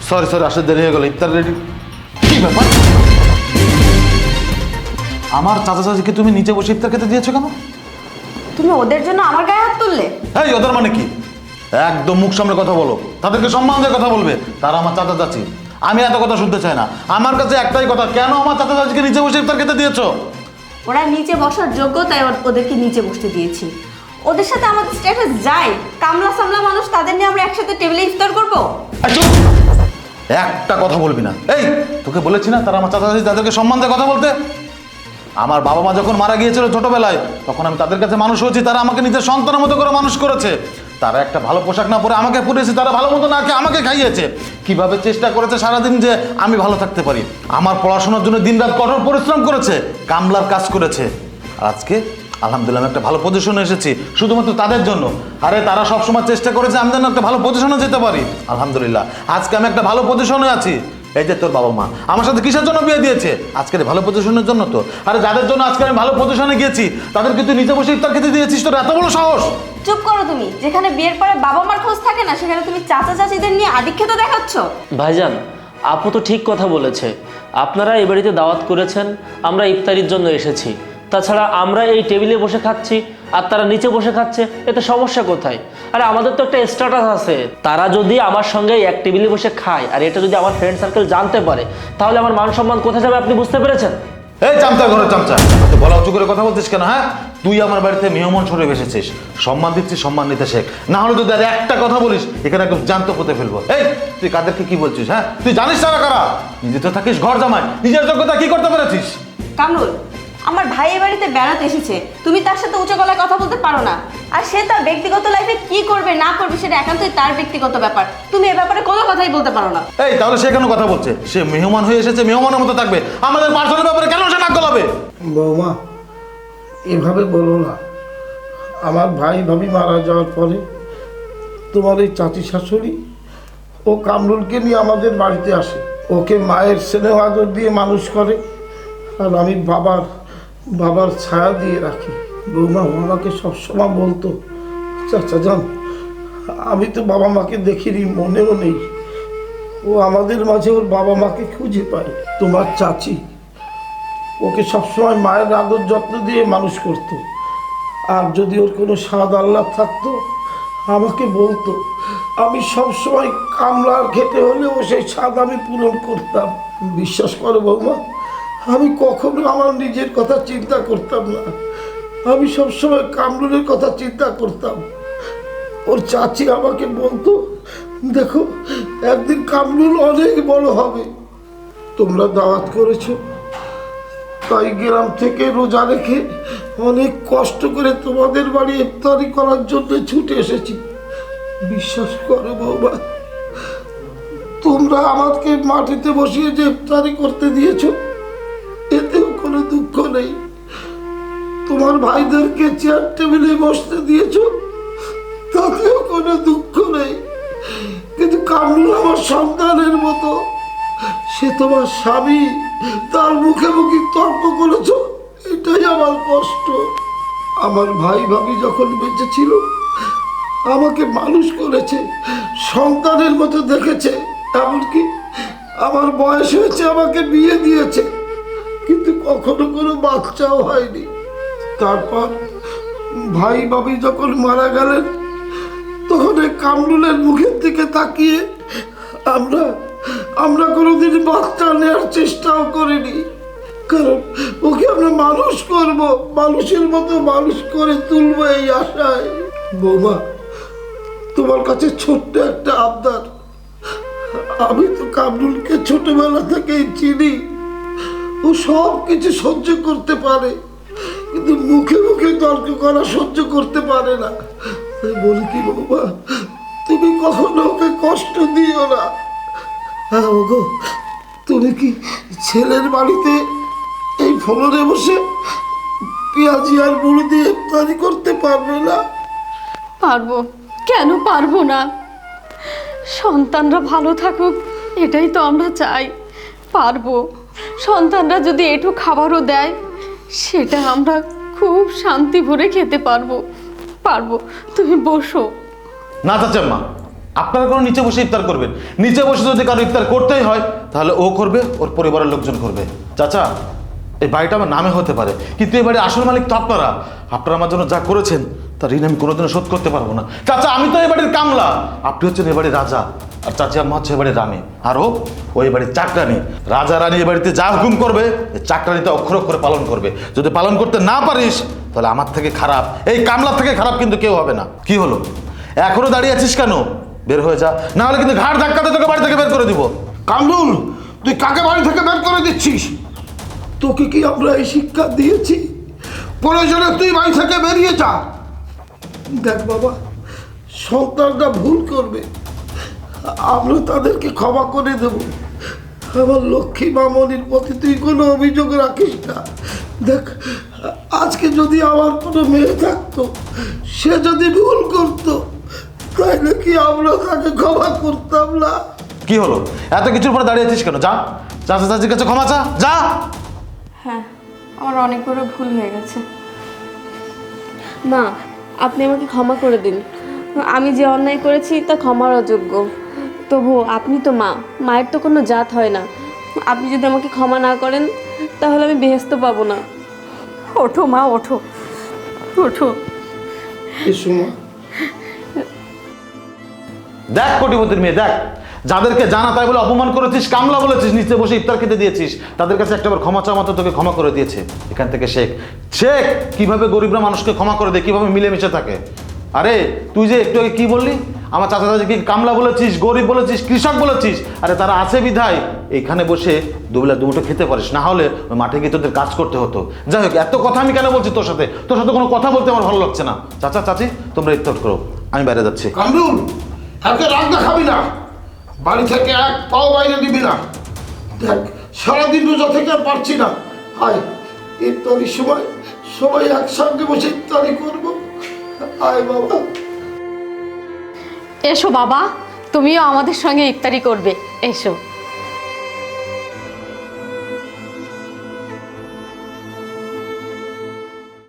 Sorry sorry, আসলে দেরি হয়ে গেল। ইফতার রেডি। কি ব্যাপার, আমার চাচা চাচিকে তুমি নিচে বসে ইফতার খেতে দিয়েছো কেন? তুমি ওদের জন্য আমার গায়ে হাত তুললে? এই ওদের মানে কি? একদম মুখ সামনে কথা বলো, তাদেরকে সম্মান দিয়ে কথা বলবে। তারা আমার চাচা চাচি, আমি এত কথা শুনতে চাই না। আমার কাছে একটাই কথা, কেন আমার চাচা চাচিকে নিচে বসে ইফতার খেতে দিয়েছো? ওরা নিচে বসার যোগ্য, তাই ওদেরকে নিচে বসতে দিয়েছি। ওদের সাথে আমাদের স্ট্যাটাস যায়, কামলা সামলা মানুষ, তাদের নিয়ে আমরা একসাথে টেবিলে ইফতার করবো? একটা কথা বলবি না। এই তোকে বলেছি না তারা আমার চাচা চাচি, তাদেরকে সম্মান দিয়ে কথা বলতে। আমার বাবা মা যখন মারা গিয়েছিল ছোটবেলায়, তখন আমি তাদের কাছে মানুষ হয়েছি। তারা আমাকে নিজের সন্তানের মতো করে মানুষ করেছে। তারা একটা ভালো পোশাক না পরে আমাকে পরিয়েছে, তারা ভালো মতো না খেয়ে আমাকে খাইয়েছে। কিভাবে চেষ্টা করেছে সারাদিন যে আমি ভালো থাকতে পারি। আমার পড়াশোনার জন্য দিনরাত কঠোর পরিশ্রম করেছে, কামলার কাজ করেছে। আর আজকে আলহামদুলিল্লাহ আমি একটা ভালো পজিশনে এসেছি শুধুমাত্র তাদের জন্য। আরে তারা সবসময় চেষ্টা করেছে আমি যেন একটা ভালো পজিশনে যেতে পারি। আলহামদুলিল্লাহ আজকে আমি একটা ভালো পজিশনে আছি। এই যে তোর বাবা মা আমার সাথে কিসের জন্য বিয়ে দিয়েছে? আজকের ভালো পজিশনের জন্য তো। আরে যাদের জন্য আজকে আমি ভালো পজিশনে গিয়েছি, তাদেরকে তুই নিচে বসে ইফতার খেতে দিয়েছিস, তোর এত বড় সাহস! চুপ করো তুমি। যেখানে বিয়ের পরে বাবা মার খোঁজ থাকে না, সেখানে তুমি চাচা চাচিদের নিয়ে আধিক্যতা দেখাচ্ছ। ভাইজান, আপু তো ঠিক কথা বলেছে। আপনারা এই বাড়িতে দাওয়াত করেছেন, আমরা ইফতারির জন্য এসেছি। তাছাড়া আমরা এই টেবিলে বসে খাচ্ছি আর তারা নিচে বসে খাচ্ছে, এতে সমস্যা কোথায়? আরে আমাদের তো একটা স্ট্যাটাস আছে। তারা যদি আমার সঙ্গে এক টেবিলে বসে খায় আর এটা যদি আমার ফ্রেন্ড সার্কেল জানতে পারে, তাহলে আমার মান সম্মান কোথায় যাবে আপনি বুঝতে পেরেছেন? এই চামচা, ঘরে চামচা, বলা উঁচু করে কথা বলছিস কেন? হ্যাঁ, তুই আমার বাড়িতে মেহমান স্বরূপ এসেছিস, সম্মান দিচ্ছিস, সম্মান নিতে শেখ। না হলে যদি আর একটা কথা বলিস এখানে একদম জ্যান্ত পুঁতে ফেলবো। এই তুই কাদেরকে কি বলছিস? হ্যাঁ, তুই জানিস তারা কারা? নিজে তো থাকিস ঘর জামাই, নিজের যোগ্যতা কি করতে পেরেছিস? কামরুল, আমার ভাই এ বাড়িতে বেড়াতে এসেছে, তুমি তার সাথে উঁচু গলায় কথা বলতে পারো না। আর সে তার ব্যক্তিগত লাইফে কি করবে না করবে সেটা একান্তই তার ব্যক্তিগত ব্যাপার। তুমি এ ব্যাপারে কোনো কথাই বলতে পারো না। এই তাহলে সে কেন কথা বলছে? সে মেহমান হয়ে এসেছে, মেহমানের মতো থাকবে। আমাদের পার্সোনাল ব্যাপারে কেন সে নাক গলাবে? বৌমা, এভাবে বলো না। আমার ভাই ভাবি মারা যাওয়ার পরে তোমার এই চাচি শাশুড়ি ও কামরুলকে নিয়ে আমাদের বাড়িতে আসে, ওকে মায়ের স্নেহ আদর দিয়ে মানুষ করে, আর আমি বাবার ছায়া দিয়ে রাখি। বৌমা ও আমাকে সবসময় বলতো, চাচা যান, আমি তো বাবা মাকে দেখিনি, মনেও নেই। ও আমাদের মাঝে ওর বাবা মাকে খুঁজে পায়। তোমার চাচি ওকে সবসময় মায়ের আদর যত্ন দিয়ে মানুষ করতো। আর যদি ওর কোনো স্বাদ আল্লাহ থাকতো আমাকে বলতো, আমি সবসময় কামলার খেতে হলেও সেই স্বাদ আমি পূরণ করতাম। বিশ্বাস করো বৌমা, আমি কখনো আমার নিজের কথা চিন্তা করতাম না। আমি সবসময় কামরুলের কথা চিন্তা করতাম। ওর চাচি আমাকে বলতো, দেখো একদিন কামরুল অনেক বড় হবে। তোমরা দাওয়াত করেছো, তাই গ্রাম থেকে রোজা রেখে অনেক কষ্ট করে তোমাদের বাড়ি ইফতারি করার জন্য ছুটে এসেছি। বিশ্বাস করো বৌমা, তোমরা আমাকে মাটিতে বসিয়ে যে ইফতারি করতে দিয়েছো এতেও কোনো দুঃখ নেই। তোমার ভাইদেরকে চেয়ার টেবিলে বসতে দিয়েছো তাতেও কোনো দুঃখ নেই। কিন্তু কামরুল আমার সন্তানের মতো, সে তোমার স্বামী, তার মুখে মুখে তর্ক করেছো, এটাই আমার কষ্ট। আমার ভাই ভাবি যখন বেঁচে ছিল আমাকে মানুষ করেছে, সন্তানের মতো দেখেছে। এমনকি আমার বয়স হয়েছে, আমাকে বিয়ে দিয়েছে, কিন্তু কখনো কোনো বাচ্চাও হয়নি। তারপর ভাই ভাবি যখন মারা গেলেন, তখন এই কামরুলের মুখের দিকে তাকিয়ে আমরা কোনোদিন বাচ্চা নেওয়ার চেষ্টাও করিনি। কারণ ওকে আমরা মানুষ করব, মানুষের মতো মানুষ করে তুলবো এই আশায়। বৌমা, তোমার কাছে ছোট্ট একটা আবদার। আমি তো কামরুলকে ছোটবেলা থেকেই চিনি। ও সব কিছু সহ্য করতে পারে, কিন্তু মুখে মুখে তর্ক করা সহ্য করতে পারে না। বলি কি বাবা, তুমি কখনো ওকে কষ্ট দিও না। হ্যাঁ ওগো, তুমি কি ছেলের বাড়িতে এই ফলনে বসে পেঁয়াজি আর মুড়ি দিয়ে ইফতারি করতে পারবে না? পারবো, কেন পারবো না? সন্তানরা ভালো থাকুক, এটাই তো আমরা চাই। পারবো। সন্তানরা যদি একটু খাবারও দেয়, সেটা আমরা খুব শান্তি ভরে খেতে পারবো। তুমি বসো। না চাচাম্মা, আপনারা কোনো নিচে বসে ইফতার করবেন, নিচে বসে যদি কারো ইফতার করতেই হয় তাহলে ও করবে, ওর পরিবারের লোকজন করবে। চাচা, এই বাড়িটা আমার নামে হতে পারে, কিন্তু এই বাড়ির আসল মালিক তো আপনারা। আপনারা আমার জন্য যা করেছেন তার ঋণ আমি কোনোদিনও শোধ করতে পারবো না। চাচা, আমি তো এই বাড়ির কামলা, আপনি হচ্ছেন এই বাড়ির রাজা, আর চাচি আম্মা হচ্ছে এই বাড়ির রানী, আর ও ওই বাড়ির চাকরানি। রাজা রানী এই বাড়িতে যা হুকুম করবে এই চাকরানিতে অক্ষর অক্ষরে পালন করবে। যদি পালন করতে না পারিস তাহলে আমার থেকে খারাপ, এই কামলার থেকে খারাপ কিন্তু কেউ হবে না। কি হলো, এখনো দাঁড়িয়ে আছিস কেন? বের হয়ে যা, না হলে কিন্তু ঘাড় ধাক্কাতে তোকে বাড়ি থেকে বের করে দিব। কামরুল, তুই কাকে বাড়ি থেকে বের করে দিচ্ছিস? তোকে কি আমরা এই শিক্ষা দিয়েছি? প্রয়োজনে তুই বাড়ি থেকে বেরিয়ে যা। দেখ বাবা, সন্তানরা ভুল করবে, আমরা তাদেরকে ক্ষমা করে দেব। আমার লক্ষ্মী মামনির প্রতি তুই কোনো অভিযোগ রাখিস না। দেখ, আজকে যদি আমার কোনো মেয়ে থাকতো, সে যদি ভুল করতো, তাহলে কি আমরা তাকে ক্ষমা করতাম না? কি হলো, এত কিছুর পরে দাঁড়িয়ে আছিস কেন? যা, চাচা চাচির কাছে ক্ষমা চা, যা। হ্যাঁ, আমার অনেক বড় ভুল হয়ে গেছে। মা, আপনি আমাকে ক্ষমা করে দিন। আমি যে অন্যায় করেছি তা ক্ষমার অযোগ্য। তবু আপনি তো মা, মায়ের তো কোনো জাত হয় না। আপনি যদি আমাকে ক্ষমা না করেন তাহলে আমি বেহেশত পাবো না। ওঠো মা, ওঠো ওঠো। এসো মা। দেখ কোটিপতির মেয়ে, দেখ, যাদেরকে জানা তাই বলে অপমান করেছিস, কামলা বলেছিস, নিচে বসে ইফতার খেতে দিয়েছিস, তাদের কাছে একটাবার ক্ষমা চাওয়া মাত্র তোকে ক্ষমা করে দিয়েছে। এখান থেকে শেখ, শেখ কিভাবে গরিবরা মানুষকে ক্ষমা করে দেয়, কিভাবে মিলেমিশে থাকে। আরে তুই যে একটু আগে কি বললি, আমার চাচা চাচিকে কামলা বলেছিস, গরিব বলেছিস, কৃষক বলেছিস। আরে তারা আছে বিধায় এখানে বসে দুবেলা দুমুঠো খেতে পারিস, না হলে ওই মাঠে গিয়ে তোদের কাজ করতে হতো। যাই হোক, এত কথা আমি কেন বলছি তোর সাথে? তোর সাথে কোনো কথা বলতে আমার ভালো লাগছে না। চাচা চাচি, তোমরা ইফতার করো, আমি বাইরে যাচ্ছি। কামরুল, একে রাগ দেখাবি না, বাড়ি থেকে এক পাও বাইরে দিবি না। দেখ, সারাদিন রোজা থেকে আর পারছি না। আয়, ইফতারির সময় সবাই একসঙ্গে বসে ইফতারি করবো। আয় বাবা। এসো বাবা, তুমিও আমাদের সঙ্গে ইফতারি করবে, এসো।